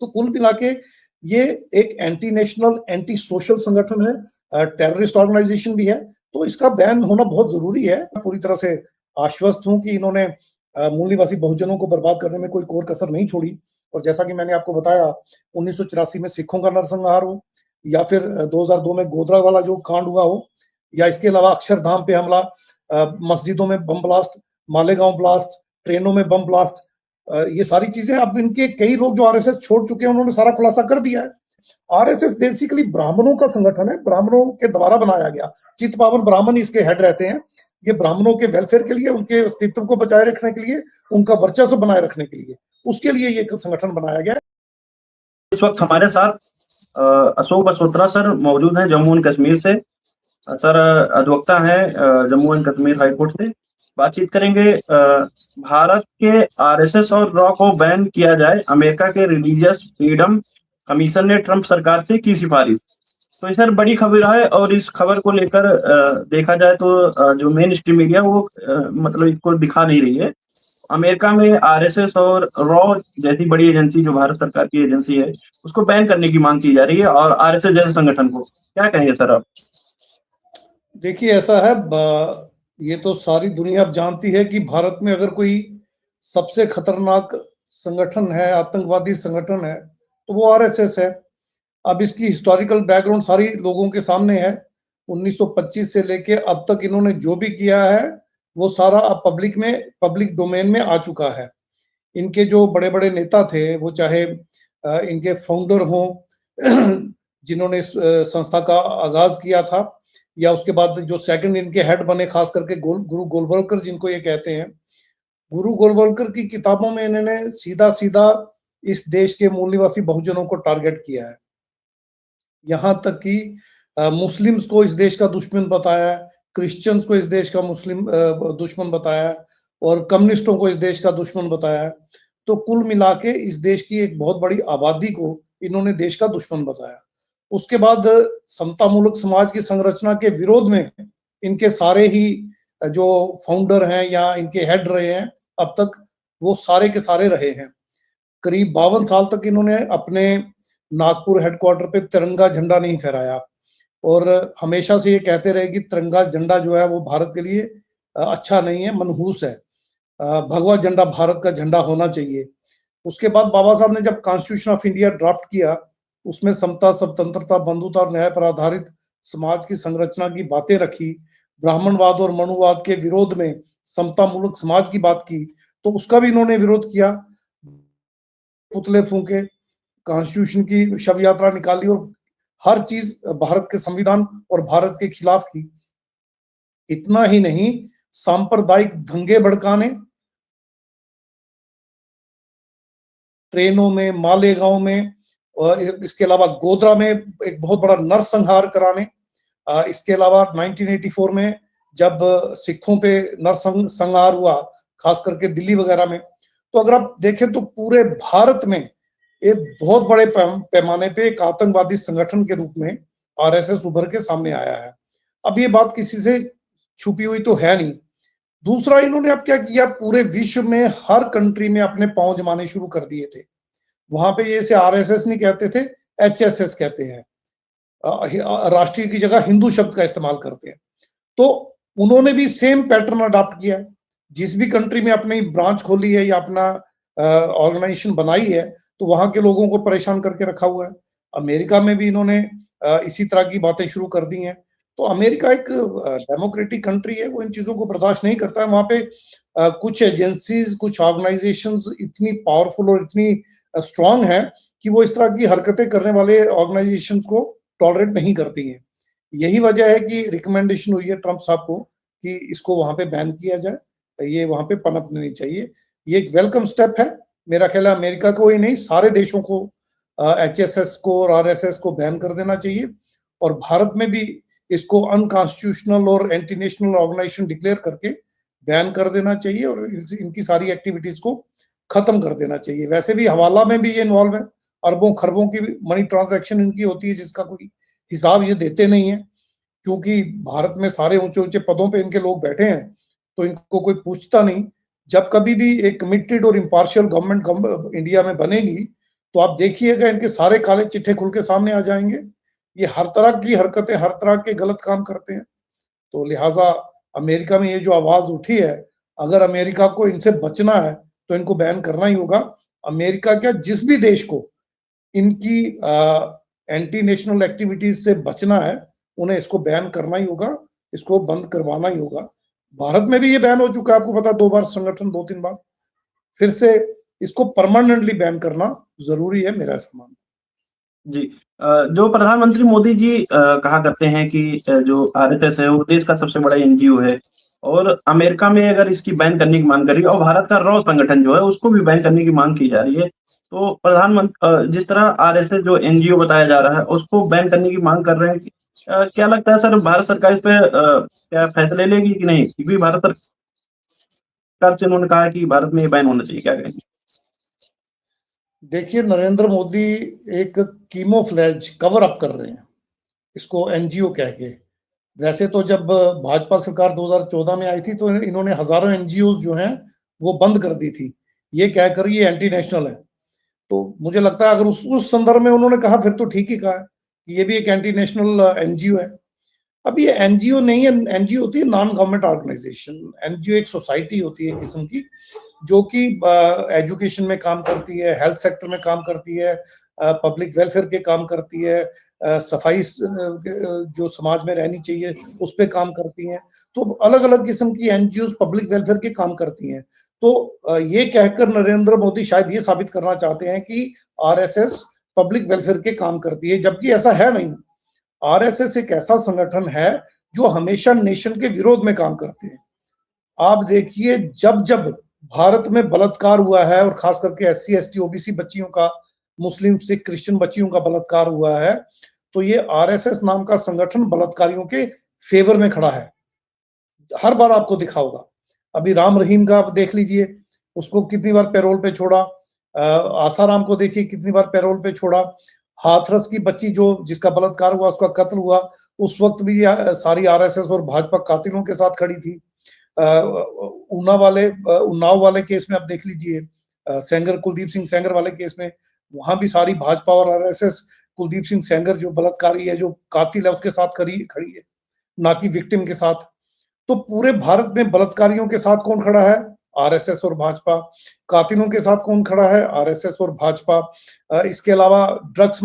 तो कुल मिला के ये एक एंटी नेशनल, एंटी सोशल संगठन है, टेररिस्ट ऑर्गेनाइजेशन भी है, तो इसका बैन होना बहुत जरूरी है। पूरी तरह से आश्वस्त हूं कि इन्होंने मूल निवासी बहुजनों को बर्बाद करने में कोई कोर कसर नहीं छोड़ी। और जैसा कि मैंने आपको बताया, 1984 में सिखों का नरसंहार हो, या फिर 2002 में गोधरा वाला जो कांड हुआ हो, या इसके अलावा अक्षरधाम पे हमला, मस्जिदों में बम ब्लास्ट, मालेगांव ब्लास्ट, ट्रेनों में बम ब्लास्ट, ये सारी चीजें अब इनके कई लोग जो आरएसएस छोड़ चुके हैं उन्होंने सारा खुलासा कर दिया है। आरएसएस बेसिकली ब्राह्मणों का संगठन है, ब्राह्मणों के द्वारा बनाया गया। चित पावन ब्राह्मण इसके हेड रहते हैं। ये ब्राह्मणों के वेलफेयर के लिए, उनके अस्तित्व को बचाए रखने के लिए, उनका वर्चस्व बनाए रखने के लिए, उसके लिए ये संगठन बनाया गया है। इस वक्त हमारे साथ अशोक बसोत्रा सर मौजूद हैं जम्मू एंड कश्मीर से। सर अधिवक्ता हैं जम्मू एंड कश्मीर हाईकोर्ट से। बातचीत करेंगे भारत के आरएसएस और रॉ को बैन किया जाए, अमेरिका के रिलीजियस फ्रीडम कमीशन ने ट्रंप सरकार से की सिफारिश। तो सर बड़ी खबर है और इस खबर को लेकर देखा जाए तो जो मेन स्ट्रीम मीडिया वो मतलब इसको दिखा नहीं रही है। अमेरिका में आरएसएस और रॉ जैसी बड़ी एजेंसी जो भारत सरकार की एजेंसी है उसको बैन करने की मांग की जा रही है, और आरएसएस जैसे संगठन को क्या कहेंगे सर आप? देखिए ऐसा है, ये तो सारी दुनिया अब जानती है कि भारत में अगर कोई सबसे खतरनाक संगठन है, आतंकवादी संगठन है, तो वो आरएसएस है। अब इसकी हिस्टोरिकल बैकग्राउंड सारी लोगों के सामने है। 1925 से लेके अब तक इन्होंने जो भी किया है वो सारा अब पब्लिक डोमेन में आ चुका है। इनके जो बड़े बड़े नेता थे, वो चाहे इनके फाउंडर हों जिन्होंने इस संस्था का आगाज किया था, या उसके बाद जो सेकंड इनके हेड बने, खास करके गुरु गोलवलकर जिनको ये कहते हैं। गुरु गोलवलकर की किताबों में इन्होंने सीधा सीधा इस देश के मूल निवासी बहुजनों को टारगेट किया है। यहाँ तक कि मुस्लिम्स को इस देश का दुश्मन बताया, क्रिश्चियंस को इस देश का मुस्लिम दुश्मन बताया, और कम्युनिस्टों को इस देश का दुश्मन बताया। तो कुल मिला के इस देश की एक बहुत बड़ी आबादी को इन्होंने देश का दुश्मन बताया। उसके बाद समतामूलक समाज की संरचना के विरोध में इनके सारे ही जो फाउंडर हैं या इनके हेड रहे हैं अब तक, वो सारे के सारे रहे हैं। करीब 52 साल तक इन्होंने अपने नागपुर हेडक्वार्टर पे तिरंगा झंडा नहीं फहराया, और हमेशा से ये कहते रहे कि तिरंगा झंडा जो है वो भारत के लिए अच्छा नहीं है, मनहूस है। भगवा झंडा भारत का झंडा होना चाहिए। उसके बाद बाबा साहब ने जब कॉन्स्टिट्यूशन ऑफ इंडिया ड्राफ्ट किया, उसमें समता, स्वतंत्रता, बंधुता और न्याय पर आधारित समाज की संरचना की बातें रखी, ब्राह्मणवाद और मनुवाद के विरोध में समता मूलक समाज की बात की, तो उसका भी इन्होंने विरोध किया। पुतले फूंके, कॉन्स्टिट्यूशन की शव यात्रा निकाली, और हर चीज भारत के संविधान और भारत के खिलाफ की। इतना ही नहीं, सांप्रदायिक दंगे भड़काने, ट्रेनों में, मालेगांव में, और इसके अलावा गोधरा में एक बहुत बड़ा नरसंहार कराने। इसके अलावा 1984 में जब सिखों पे नरसंहार हुआ, खास करके दिल्ली वगैरह में, तो अगर आप देखें तो पूरे भारत में एक बहुत बड़े पैमाने पे एक आतंकवादी संगठन के रूप में आरएसएस उभर के सामने आया है। अब ये बात किसी से छुपी हुई तो है नहीं। दूसरा, इन्होंने अब क्या किया, पूरे विश्व में हर कंट्री में अपने पांव जमाने शुरू कर दिए थे। वहां पे ये इसे आरएसएस नहीं कहते थे, एचएसएस कहते हैं। राष्ट्रीय की जगह हिंदू शब्द का इस्तेमाल करते हैं। तो उन्होंने भी सेम पैटर्न अडॉप्ट किया है। जिस भी कंट्री में अपनी ब्रांच खोली है या अपना ऑर्गेनाइजेशन बनाई है, तो वहां के लोगों को परेशान करके रखा हुआ है। अमेरिका में भी इन्होंने इसी तरह की बातें शुरू कर दी हैं। तो अमेरिका एक डेमोक्रेटिक कंट्री है, वो इन चीजों को बर्दाश्त नहीं करता है। वहां पे कुछ एजेंसीज, कुछ ऑर्गेनाइजेशंस इतनी पावरफुल और इतनी स्ट्रांग है कि वो इस तरह की हरकतें करने वाले ऑर्गेनाइजेशंस को टॉलरेट नहीं करती हैं। यही वजह है कि रिकमेंडेशन हुई है ट्रंप साहब को कि इसको वहां पे बैन किया जाए, ये वहां पे पनपनी नहीं चाहिए। ये एक वेलकम स्टेप है। मेरा ख्याल है अमेरिका को ही नहीं, सारे देशों को एचएसएस को और आरएसएस को बैन कर देना चाहिए, और भारत में भी इसको अनकॉन्स्टिट्यूशनल और एंटी नेशनल ऑर्गेनाइजेशन डिक्लेयर करके बैन कर देना चाहिए, और इनकी सारी एक्टिविटीज को खत्म कर देना चाहिए। वैसे भी हवाला में भी ये इन्वॉल्व है, अरबों खरबों की मनी ट्रांजैक्शन इनकी होती है, जिसका कोई हिसाब ये देते नहीं है। क्योंकि भारत में सारे ऊंचे ऊंचे पदों पे इनके लोग बैठे हैं, तो इनको कोई पूछता नहीं। जब कभी भी एक कमिटेड और इम्पार्शियल गवर्नमेंट इंडिया में बनेगी, तो आप देखिएगा इनके सारे काले चिट्ठे खुल के सामने आ जाएंगे। ये हर तरह की हरकतें, हर तरह के गलत काम करते हैं। तो लिहाजा अमेरिका में ये जो आवाज उठी है, अगर अमेरिका को इनसे बचना है तो इनको बैन करना ही होगा। अमेरिका क्या, जिस भी देश को इनकी एंटी नेशनल एक्टिविटीज से बचना है, उन्हें इसको बैन करना ही होगा, इसको बंद करवाना ही होगा। भारत में भी ये बैन हो चुका है, आपको पता, 2 बार संगठन, 2-3 बार। फिर से इसको परमानेंटली बैन करना जरूरी है, मेरा ऐसा मानना। जी। जो प्रधानमंत्री मोदी जी कहा करते हैं कि जो आरएसएस है वो देश का सबसे बड़ा एनजीओ है और अमेरिका में अगर इसकी बैन करने की मांग करी और भारत का रॉ संगठन जो है उसको भी बैन करने की मांग की जा रही है। तो प्रधानमंत्री जिस तरह आरएसएस जो एनजीओ बताया जा रहा है उसको बैन करने की मांग कर रहे हैं क्या लगता है सर भारत सरकार इस पे क्या फैसले लेगी कि नहीं? क्योंकि भारत सरकार से उन्होंने कहा है कि भारत में ये बैन होना चाहिए, क्या कहेंगे? देखिए, नरेंद्र मोदी एक कीमोफ्लेज कवर अप कर रहे हैं, इसको एनजीओ कह के। वैसे तो जब भाजपा सरकार 2014 में आई थी तो इन्होंने हजारों एनजीओ जो हैं वो बंद कर दी थी, ये कहकर ये एंटी नेशनल है। तो मुझे लगता है अगर उस संदर्भ में उन्होंने कहा फिर तो ठीक ही कहा है, ये भी एक एंटी नेशनल एनजीओ है। अब ये एनजीओ नहीं है, एनजीओ होती है नॉन गवर्नमेंट ऑर्गेनाइजेशन। एनजीओ एक सोसाइटी होती है किस्म की, जो कि एजुकेशन में काम करती है, हेल्थ सेक्टर में काम करती है, पब्लिक वेलफेयर के काम करती है, सफाई जो समाज में रहनी चाहिए उस पे काम करती हैं। तो अलग अलग किस्म की एनजीओ पब्लिक वेलफेयर के काम करती हैं। तो ये कहकर नरेंद्र मोदी शायद ये साबित करना चाहते हैं कि आरएसएस पब्लिक वेलफेयर के काम करती है, जबकि ऐसा है नहीं। आरएसएस एक ऐसा संगठन है जो हमेशा नेशन के विरोध में काम करते हैं। आप देखिए, जब जब भारत में बलात्कार हुआ है और खास करके एससी एसटी ओबीसी बच्चियों का, मुस्लिम सिख क्रिश्चियन बच्चियों का बलात्कार हुआ है, तो ये आरएसएस नाम का संगठन बलात्कारियों के फेवर में खड़ा है। हर बार आपको दिखा होगा। अभी राम रहीम का आप देख लीजिए, उसको कितनी बार पैरोल पे छोड़ा। आसाराम को देखिए कितनी बार पैरोल पे छोड़ा। हाथरस की बच्ची जो जिसका बलात्कार हुआ, उसका कत्ल हुआ, उस वक्त भी सारी आरएसएस और भाजपा कातिलों के साथ खड़ी थी। उन्नाव वाले केस में आप देख लीजिए, सेंगर, कुलदीप सिंह सेंगर वाले केस में, वहां भी सारी भाजपा और आरएसएस कुलदीप सिंह सेंगर जो बलात्कारी है, जो कातिल है, उसके साथ खड़ी है, ना कि विक्टिम के साथ। तो पूरे भारत में बलात्कारियों के साथ कौन खड़ा है? आरएसएस और भाजपा। कातिलों के साथ कौन खड़ा है? आरएसएस और भाजपा। इसके अलावा ड्रग्स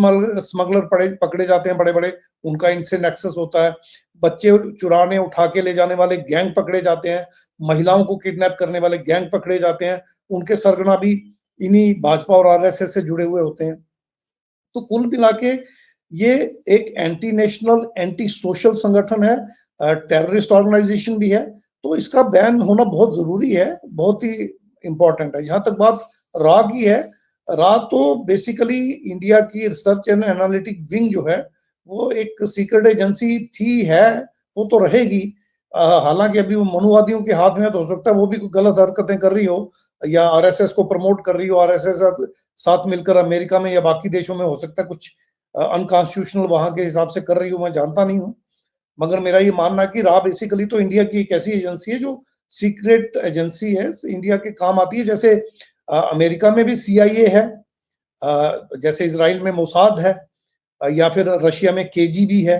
स्मगलर पकड़े जाते हैं बड़े बड़े, उनका इनसे नेक्सस होता है। बच्चे चुराने उठा के ले जाने वाले गैंग पकड़े जाते हैं, महिलाओं को किडनैप करने वाले गैंग पकड़े जाते हैं, उनके सरगना भी इन्हीं भाजपा और आरएसएस से जुड़े हुए होते हैं। तो कुल मिला के ये एक एंटी नेशनल, एंटी सोशल संगठन है, टेररिस्ट ऑर्गेनाइजेशन भी है। तो इसका बैन होना बहुत जरूरी है, बहुत ही इंपॉर्टेंट है। जहां तक बात रा की है, रा तो बेसिकली इंडिया की रिसर्च एंड एनालिटिक विंग जो है, वो एक सीक्रेट एजेंसी थी, है, वो तो रहेगी। हालांकि अभी वो मनुवादियों के हाथ में, तो हो सकता है वो भी कोई गलत हरकतें कर रही हो या आरएसएस को प्रमोट कर रही हो, आरएसएस साथ मिलकर अमेरिका में या बाकी देशों में हो सकता है कुछ अनकॉन्स्टिट्यूशनल वहां के हिसाब से कर रही हो, मैं जानता नहीं हूँ। मगर मेरा ये मानना है कि रा बेसिकली तो इंडिया की एक ऐसी एजेंसी है जो सीक्रेट एजेंसी है, इंडिया के काम आती है। जैसे अमेरिका में भी सीआईए है, जैसे इसराइल में मोसाद है, या फिर रशिया में केजीबी है।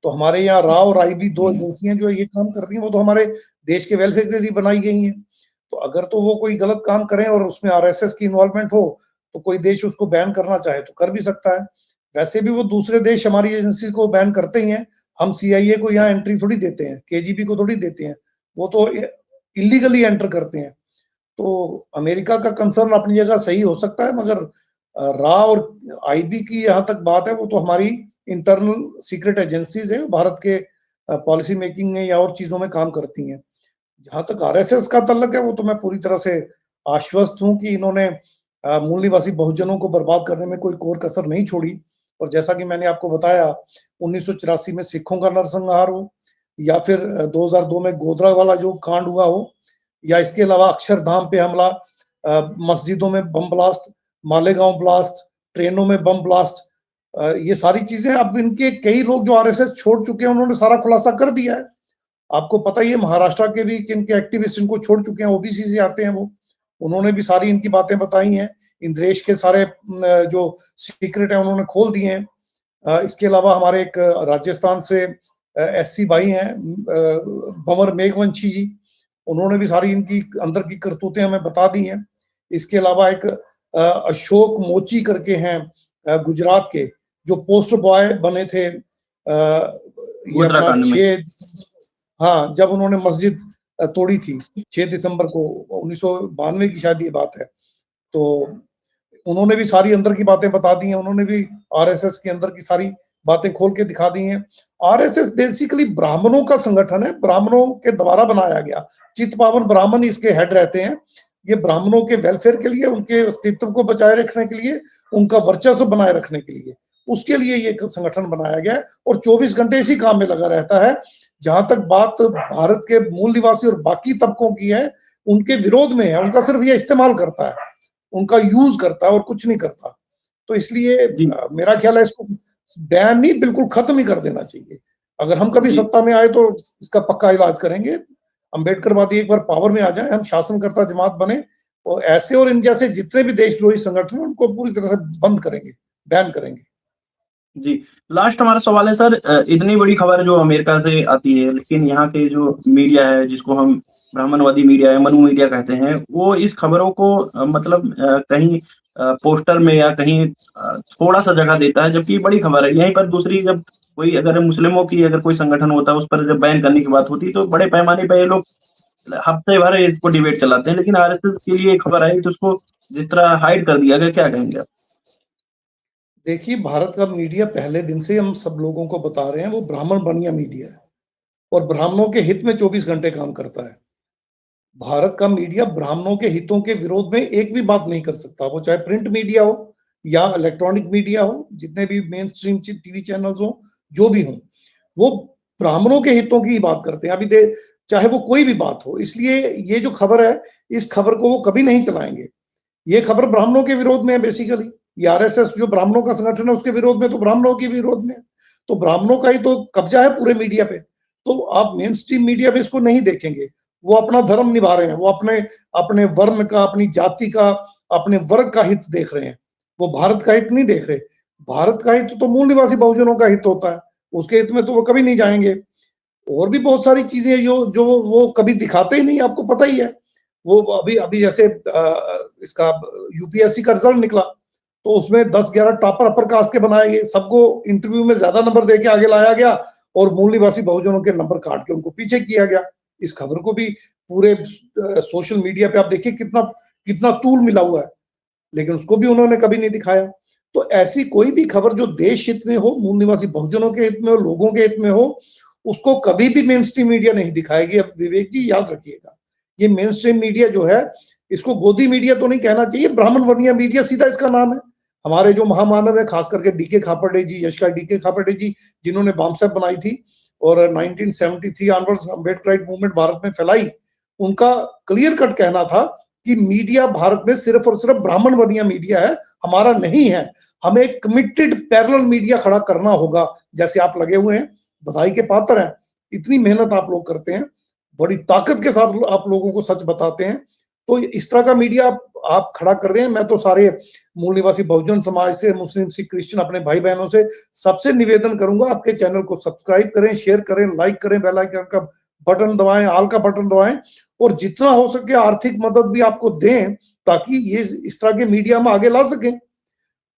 तो हमारे यहाँ रा और आईबी दो एजेंसियां जो ये काम कर रही हैं, वो तो हमारे देश के वेलफेयर के लिए बनाई गई हैं। तो अगर तो वो कोई गलत काम करें और उसमें आरएसएस की इन्वॉल्वमेंट हो, तो कोई देश उसको बैन करना चाहे तो कर भी सकता है। वैसे भी वो दूसरे देश हमारी एजेंसी को बैन करते ही हैं। हम सीआईए को यहाँ एंट्री थोड़ी देते हैं, केजीबी को थोड़ी देते हैं, वो तो इलीगली एंटर करते हैं। तो अमेरिका का कंसर्न अपनी जगह सही हो सकता है, मगर रा और आईबी की यहाँ तक बात है, वो तो हमारी इंटरनल सीक्रेट एजेंसीज है, भारत के पॉलिसी मेकिंग में या और चीजों में काम करती हैं। जहां तक आरएसएस का तल्लक है, वो तो मैं पूरी तरह से आश्वस्त हूं कि इन्होंने मूल निवासी बहुजनों को बर्बाद करने में कोई कोर कसर नहीं छोड़ी। और जैसा कि मैंने आपको बताया, 1984 में सिखों का नरसंहार हो, या फिर 2002 में गोधरा वाला जो कांड हुआ हो, या इसके अलावा अक्षरधाम पे हमला, मस्जिदों में बम ब्लास्ट, मालेगांव ब्लास्ट, ट्रेनों में बम ब्लास्ट, ये सारी चीजें अब इनके कई लोग जो आरएसएस छोड़ चुके हैं, उन्होंने सारा खुलासा कर दिया है। आपको पता ही है, महाराष्ट्र के भी इनके एक्टिविस्ट इनको छोड़ चुके हैं, ओबीसी से आते हैं वो, उन्होंने भी सारी इनकी बातें बताई हैं। इन देश के सारे जो सीक्रेट है उन्होंने खोल दिए हैं। इसके अलावा हमारे एक राजस्थान से एससी भाई हैं, भंवर मेघवंशी जी, उन्होंने भी सारी इनकी अंदर की करतूतें हमें बता दी हैं। इसके अलावा एक अशोक मोची करके हैं गुजरात के, जो पोस्टर बॉय बने थे ये अपना 6, हाँ, जब उन्होंने मस्जिद तोड़ी थी 6 दिसंबर को 1992 की शायद ये बात है। तो उन्होंने भी सारी अंदर की बातें बता दी हैं, उन्होंने भी आरएसएस के अंदर की सारी बातें खोल के दिखा दी हैं। आरएसएस बेसिकली ब्राह्मणों का संगठन है, ब्राह्मणों के द्वारा बनाया गया। चित्तपावन ब्राह्मण इसके हेड रहते हैं। ये ब्राह्मणों के वेलफेयर के लिए, उनके अस्तित्व को बचाए रखने के लिए, उनका वर्चस्व बनाए रखने के लिए, उसके लिए ये संगठन बनाया गया है और 24 घंटे इसी काम में लगा रहता है। जहां तक बात भारत के मूल निवासी और बाकी तबकों की है, उनके विरोध में है, उनका सिर्फ ये इस्तेमाल करता है, उनका यूज करता है और कुछ नहीं करता। तो इसलिए मेरा ख्याल है इसको बैन नहीं, बिल्कुल खत्म ही कर देना चाहिए। अगर हम कभी सत्ता में आए तो इसका पक्का इलाज करेंगे। अम्बेडकरवादी एक बार पावर में आ जाए, हम शासनकर्ता जमात बने और ऐसे और इन जैसे जितने भी देशद्रोही संगठन हैं उनको पूरी तरह से बंद करेंगे, बैन करेंगे। जी, लास्ट हमारा सवाल है सर, इतनी बड़ी खबर जो अमेरिका से आती है, लेकिन यहाँ के जो मीडिया है, जिसको हम ब्राह्मणवादी मीडिया है, मनु मीडिया कहते हैं, वो इस खबरों को मतलब कहीं पोस्टर में या कहीं थोड़ा-सा जगह देता है, जबकि बड़ी खबर है। यहीं पर दूसरी, जब कोई अगर मुस्लिमों की अगर कोई संगठन होता है, उस पर जब बैन करने की बात होती है, तो बड़े पैमाने पे ये लोग हफ्ते भर इसको डिबेट चलाते हैं, लेकिन आरएसएस के लिए खबर आई तो उसको जिस तरह हाइड कर दिया गया, क्या कहेंगे आप? देखिए, भारत का मीडिया पहले दिन से हम सब लोगों को बता रहे हैं, वो ब्राह्मण बनिया मीडिया है और ब्राह्मणों के हित में 24 घंटे काम करता है। भारत का मीडिया ब्राह्मणों के हितों के विरोध में एक भी बात नहीं कर सकता, वो चाहे प्रिंट मीडिया हो या इलेक्ट्रॉनिक मीडिया हो, जितने भी मेन स्ट्रीम टीवी चैनल्स हो, जो भी हो, वो ब्राह्मणों के हितों की बात करते हैं। अभी चाहे वो कोई भी बात हो, इसलिए ये जो खबर है, इस खबर को वो कभी नहीं चलाएंगे। ये खबर ब्राह्मणों के विरोध में है बेसिकली। ये आरएसएस जो ब्राह्मणों का संगठन है उसके विरोध में, तो ब्राह्मणों के विरोध में, तो ब्राह्मणों का ही तो कब्जा है पूरे मीडिया पे। तो आप मेन स्ट्रीम मीडिया पे इसको नहीं देखेंगे। वो अपना धर्म निभा रहे हैं, वो अपने वर्ण का, अपनी जाति का, अपने वर्ग का हित देख रहे हैं, वो भारत का हित नहीं देख रहे। भारत का हित तो मूल निवासी बहुजनों का हित होता है, उसके हित में तो वो कभी नहीं जाएंगे। और भी बहुत सारी चीजें जो वो कभी दिखाते ही नहीं, आपको पता ही है। वो अभी जैसे इसका यूपीएससी का रिजल्ट निकला, तो उसमें 10-11 टॉपर अपर कास्ट के बनाए गए, सबको इंटरव्यू में ज्यादा नंबर देके आगे लाया गया और मूल निवासी बहुजनों के नंबर काट के उनको पीछे किया गया। इस खबर को भी पूरे सोशल मीडिया पे आप देखिए कितना तूल मिला हुआ है, लेकिन उसको भी उन्होंने कभी नहीं दिखाया। तो ऐसी कोई भी खबर जो देश हित में हो, मूल निवासी बहुजनों के हित में हो, लोगों के हित में हो, उसको कभी भी मेन स्ट्रीम मीडिया नहीं दिखाएगी। अब विवेक जी याद रखिएगा, ये मेन स्ट्रीम मीडिया जो है, इसको गोदी मीडिया तो नहीं कहना चाहिए, ब्राह्मण वर्णीय मीडिया सीधा इसका नाम है। हमारे जो महामानव है, खास करके डीके खापर्डे जी, यशका डीके खापर्डे जी, जिन्होंने बॉम्ब साहब बनाई थी और 1973 ऑनवर्ड्स अम्बेडकराइट मूवमेंट भारत में फैलाई, उनका क्लियर कट कहना था कि मीडिया भारत में सिर्फ और सिर्फ ब्राह्मण वर्णीय मीडिया है, हमारा नहीं है। हमें एक कमिटेड पैरेलल मीडिया खड़ा करना होगा। जैसे आप लगे हुए हैं, बधाई के पात्र हैं, इतनी मेहनत आप लोग करते हैं, बड़ी ताकत के साथ आप लोगों को सच बताते हैं, तो इस तरह का मीडिया आप खड़ा कर रहे हैं। मैं तो सारे मूल निवासी बहुजन समाज से, मुस्लिम, सिख, क्रिश्चियन, अपने भाई बहनों से सबसे निवेदन करूंगा, आपके चैनल को सब्सक्राइब करें, शेयर करें, लाइक करें, बेल आइकन का बटन दबाएं, ऑल का बटन दबाएं और जितना हो सके आर्थिक मदद भी आपको दें, ताकि ये इस तरह के मीडिया हम आगे ला सकें।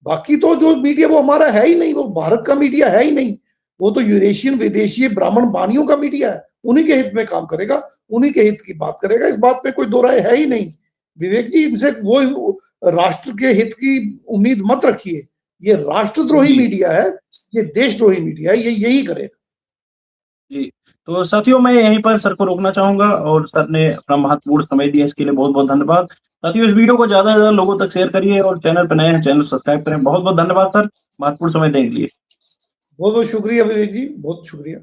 बाकी तो जो मीडिया वो हमारा है ही नहीं, वो भारत का मीडिया है ही नहीं, वो तो यूरेशियन विदेशी ब्राह्मण बानियों का मीडिया है। उन्हीं के हित में काम करेगा, उन्हीं के हित की बात करेगा, इस बात पे कोई दो राय है ही नहीं। विवेक जी, इनसे वो राष्ट्र के हित की उम्मीद मत रखिए। ये राष्ट्रद्रोही मीडिया है, ये देशद्रोही मीडिया है, ये यही करेगा। जी, तो साथियों, मैं यहीं पर सर को रोकना चाहूंगा और सर ने अपना महत्वपूर्ण समय दिया, इसके लिए बहुत बहुत धन्यवाद। साथियों, इस वीडियो को ज्यादा से ज्यादा लोगों तक शेयर करिए और चैनल पर नए हैं, चैनल सब्सक्राइब करें। बहुत बहुत धन्यवाद सर, महत्वपूर्ण समय देने के लिए। बहुत बहुत शुक्रिया विवेक जी, बहुत शुक्रिया।